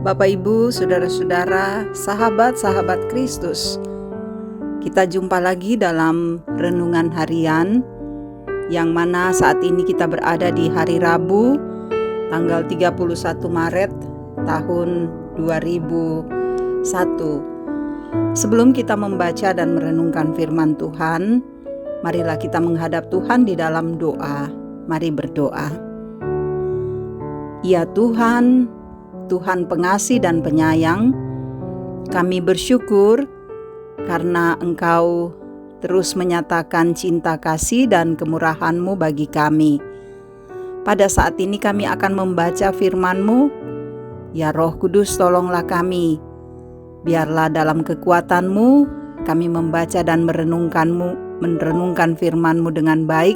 Bapak Ibu, saudara-saudara, sahabat-sahabat Kristus. Kita jumpa lagi dalam renungan harian, yang mana saat ini kita berada di hari Rabu, tanggal 31 Maret tahun 2001. Sebelum kita membaca dan merenungkan firman Tuhan, marilah kita menghadap Tuhan di dalam doa. Mari berdoa. Ya Tuhan, Tuhan pengasih dan penyayang, kami bersyukur karena Engkau terus menyatakan cinta kasih dan kemurahan-Mu bagi kami. Pada saat ini kami akan membaca firman-Mu. Ya Roh Kudus, tolonglah kami. Biarlah dalam kekuatan-Mu kami membaca dan merenungkan firman-Mu dengan baik.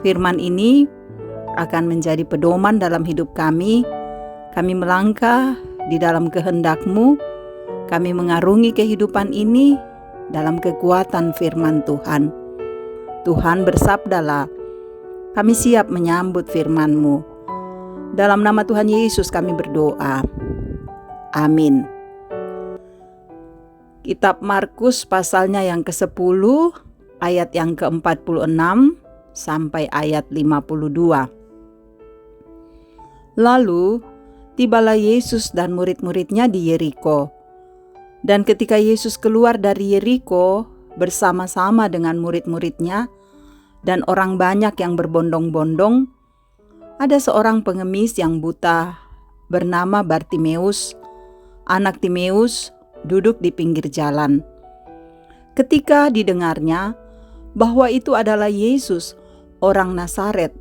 Firman ini akan menjadi pedoman dalam hidup kami. Kami melangkah di dalam kehendak-Mu. Kami mengarungi kehidupan ini dalam kekuatan firman Tuhan. Tuhan, bersabdalah, kami siap menyambut firman-Mu. Dalam nama Tuhan Yesus kami berdoa. Amin. Kitab Markus pasalnya yang ke-10, ayat yang ke-46 sampai ayat 52. Lalu tibalah Yesus dan murid-muridnya di Yeriko. Dan ketika Yesus keluar dari Yeriko bersama-sama dengan murid-muridnya dan orang banyak yang berbondong-bondong, ada seorang pengemis yang buta bernama Bartimeus, anak Timeus, duduk di pinggir jalan. Ketika didengarnya bahwa itu adalah Yesus, orang Nazaret,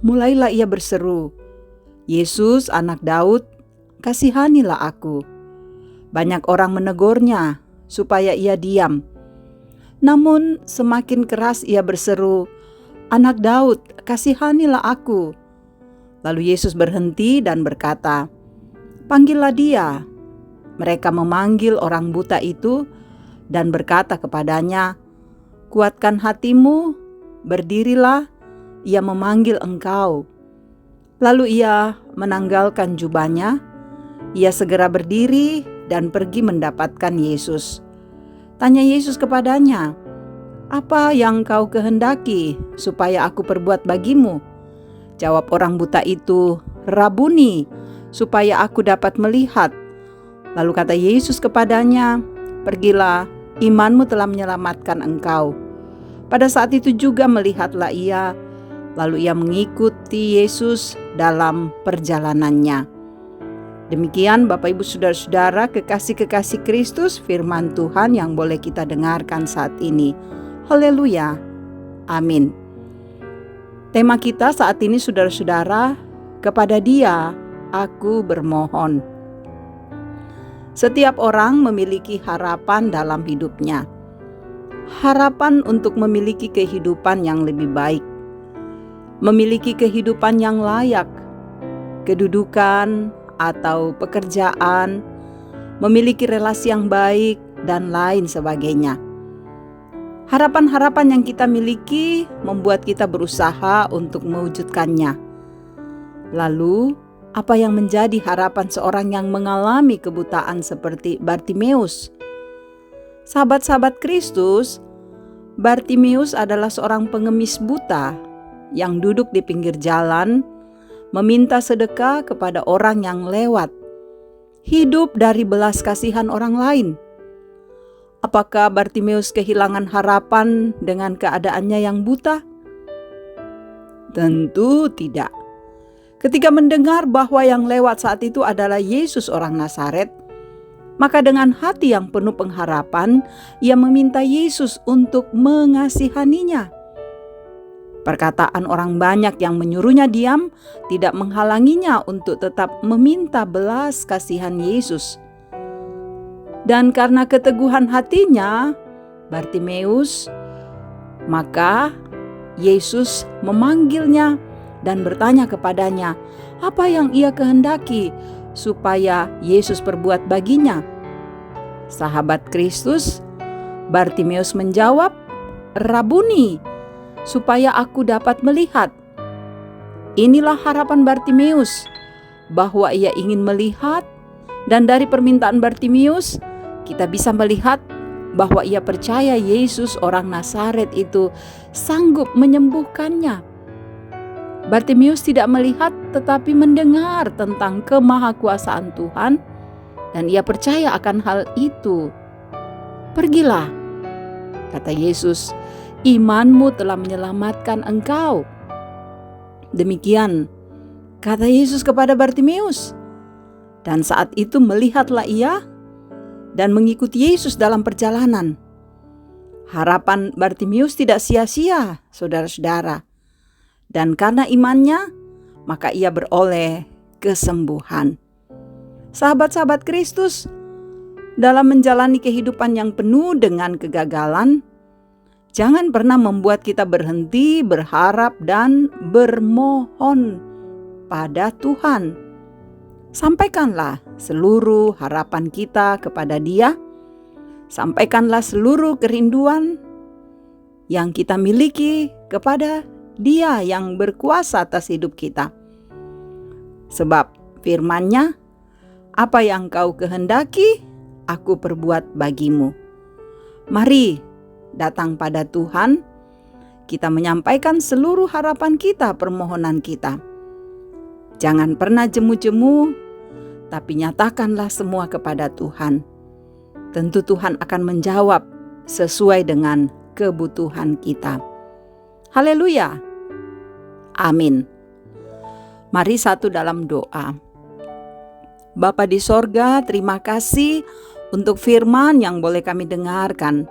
mulailah ia berseru, "Yesus, anak Daud, kasihanilah aku." Banyak orang menegurnya supaya ia diam. Namun semakin keras ia berseru, "Anak Daud, kasihanilah aku." Lalu Yesus berhenti dan berkata, "Panggillah dia." Mereka memanggil orang buta itu dan berkata kepadanya, "Kuatkan hatimu, berdirilah, ia memanggil engkau." Lalu ia menanggalkan jubahnya, ia segera berdiri dan pergi mendapatkan Yesus. Tanya Yesus kepadanya, "Apa yang kau kehendaki supaya aku perbuat bagimu?" Jawab orang buta itu, "Rabuni, supaya aku dapat melihat." Lalu kata Yesus kepadanya, "Pergilah, imanmu telah menyelamatkan engkau." Pada saat itu juga melihatlah ia, lalu ia mengikuti Yesus dalam perjalanannya. Demikian Bapak Ibu Saudara-saudara kekasih-kekasih Kristus, firman Tuhan yang boleh kita dengarkan saat ini. Haleluya. Amin. Tema kita saat ini, saudara-saudara, kepada Dia aku bermohon. Setiap orang memiliki harapan dalam hidupnya. Harapan untuk memiliki kehidupan yang lebih baik, memiliki kehidupan yang layak, kedudukan atau pekerjaan, memiliki relasi yang baik, dan lain sebagainya. Harapan-harapan yang kita miliki membuat kita berusaha untuk mewujudkannya. Lalu, apa yang menjadi harapan seorang yang mengalami kebutaan seperti Bartimeus? Sahabat-sahabat Kristus, Bartimeus adalah seorang pengemis buta yang duduk di pinggir jalan, meminta sedekah kepada orang yang lewat, hidup dari belas kasihan orang lain. Apakah Bartimeus kehilangan harapan dengan keadaannya yang buta? Tentu tidak. Ketika mendengar bahwa yang lewat saat itu adalah Yesus orang Nazaret, maka dengan hati yang penuh pengharapan, ia meminta Yesus untuk mengasihaninya. Perkataan orang banyak yang menyuruhnya diam tidak menghalanginya untuk tetap meminta belas kasihan Yesus. Dan karena keteguhan hatinya, Bartimeus, maka Yesus memanggilnya dan bertanya kepadanya, apa yang ia kehendaki supaya Yesus perbuat baginya. Sahabat Kristus, Bartimeus menjawab, "Rabuni, supaya aku dapat melihat." Inilah harapan Bartimeus, bahwa ia ingin melihat Dan dari permintaan Bartimius, kita bisa melihat bahwa ia percaya Yesus orang Nazaret itu sanggup menyembuhkannya. Bartimius tidak melihat tetapi mendengar tentang kemahakuasaan Tuhan dan ia percaya akan hal itu. "Pergilah," kata Yesus, "imanmu telah menyelamatkan engkau." Demikian kata Yesus kepada Bartimius. Dan saat itu melihatlah ia dan mengikuti Yesus dalam perjalanan. Harapan Bartimius tidak sia-sia, saudara-saudara. Dan karena imannya, maka ia beroleh kesembuhan. Sahabat-sahabat Kristus, dalam menjalani kehidupan yang penuh dengan kegagalan, jangan pernah membuat kita berhenti berharap dan bermohon pada Tuhan. Sampaikanlah seluruh harapan kita kepada Dia. Sampaikanlah seluruh kerinduan yang kita miliki kepada Dia yang berkuasa atas hidup kita. Sebab firman-Nya, "Apa yang kau kehendaki, aku perbuat bagimu." Mari datang pada Tuhan, kita menyampaikan seluruh harapan kita, permohonan kita. Jangan pernah jemu-jemu, tapi nyatakanlah semua kepada Tuhan. Tentu Tuhan akan menjawab sesuai dengan kebutuhan kita. Haleluya. Amin. Mari satu dalam doa. Bapa di sorga, terima kasih untuk firman yang boleh kami dengarkan.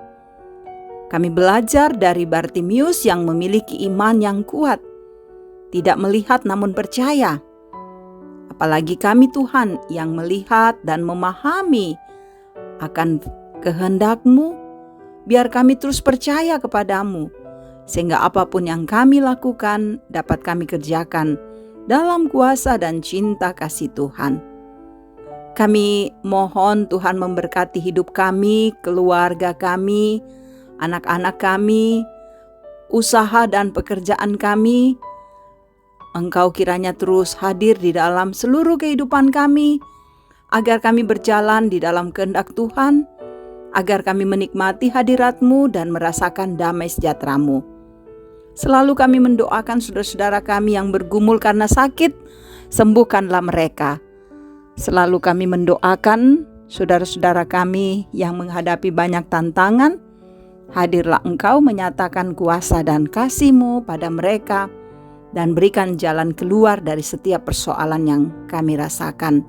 Kami belajar dari Bartimius yang memiliki iman yang kuat, tidak melihat namun percaya. Apalagi kami Tuhan yang melihat dan memahami akan kehendak-Mu, biar kami terus percaya kepadamu, sehingga apapun yang kami lakukan dapat kami kerjakan dalam kuasa dan cinta kasih Tuhan. Kami mohon Tuhan memberkati hidup kami, keluarga kami, anak-anak kami, usaha dan pekerjaan kami. Engkau kiranya terus hadir di dalam seluruh kehidupan kami, agar kami berjalan di dalam kehendak Tuhan, agar kami menikmati hadirat-Mu dan merasakan damai sejahtera-Mu. Selalu kami mendoakan saudara-saudara kami yang bergumul karena sakit, sembuhkanlah mereka. Selalu kami mendoakan saudara-saudara kami yang menghadapi banyak tantangan, hadirlah Engkau menyatakan kuasa dan kasih-Mu pada mereka, dan berikan jalan keluar dari setiap persoalan yang kami rasakan.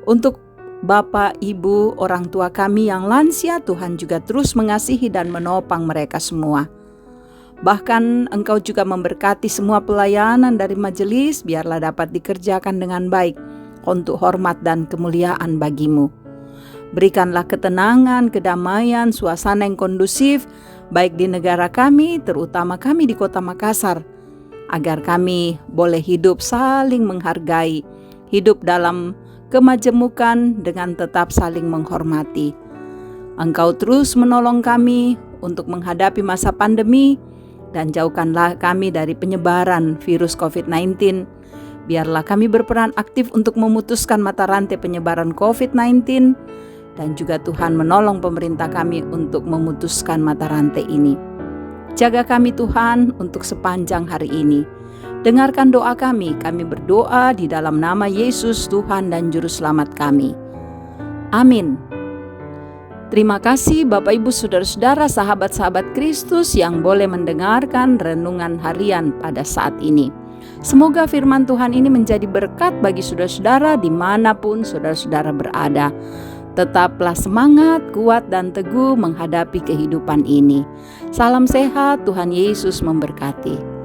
Untuk Bapak, Ibu, orang tua kami yang lansia, Tuhan juga terus mengasihi dan menopang mereka semua. Bahkan Engkau juga memberkati semua pelayanan dari majelis, biarlah dapat dikerjakan dengan baik untuk hormat dan kemuliaan bagi-Mu. Berikanlah ketenangan, kedamaian, suasana yang kondusif, baik di negara kami, terutama kami di Kota Makassar, agar kami boleh hidup saling menghargai, hidup dalam kemajemukan dengan tetap saling menghormati. Engkau terus menolong kami untuk menghadapi masa pandemi dan jauhkanlah kami dari penyebaran virus COVID-19. Biarlah kami berperan aktif untuk memutuskan mata rantai penyebaran COVID-19 dan juga Tuhan menolong pemerintah kami untuk memutuskan mata rantai ini. Jaga kami Tuhan untuk sepanjang hari ini. Dengarkan doa kami berdoa di dalam nama Yesus Tuhan dan Juru Selamat kami. Amin. Terima kasih Bapak Ibu Saudara-saudara sahabat-sahabat Kristus yang boleh mendengarkan renungan harian pada saat ini. Semoga firman Tuhan ini menjadi berkat bagi saudara-saudara dimanapun saudara-saudara berada. Tetaplah semangat, kuat dan teguh menghadapi kehidupan ini. Salam sehat, Tuhan Yesus memberkati.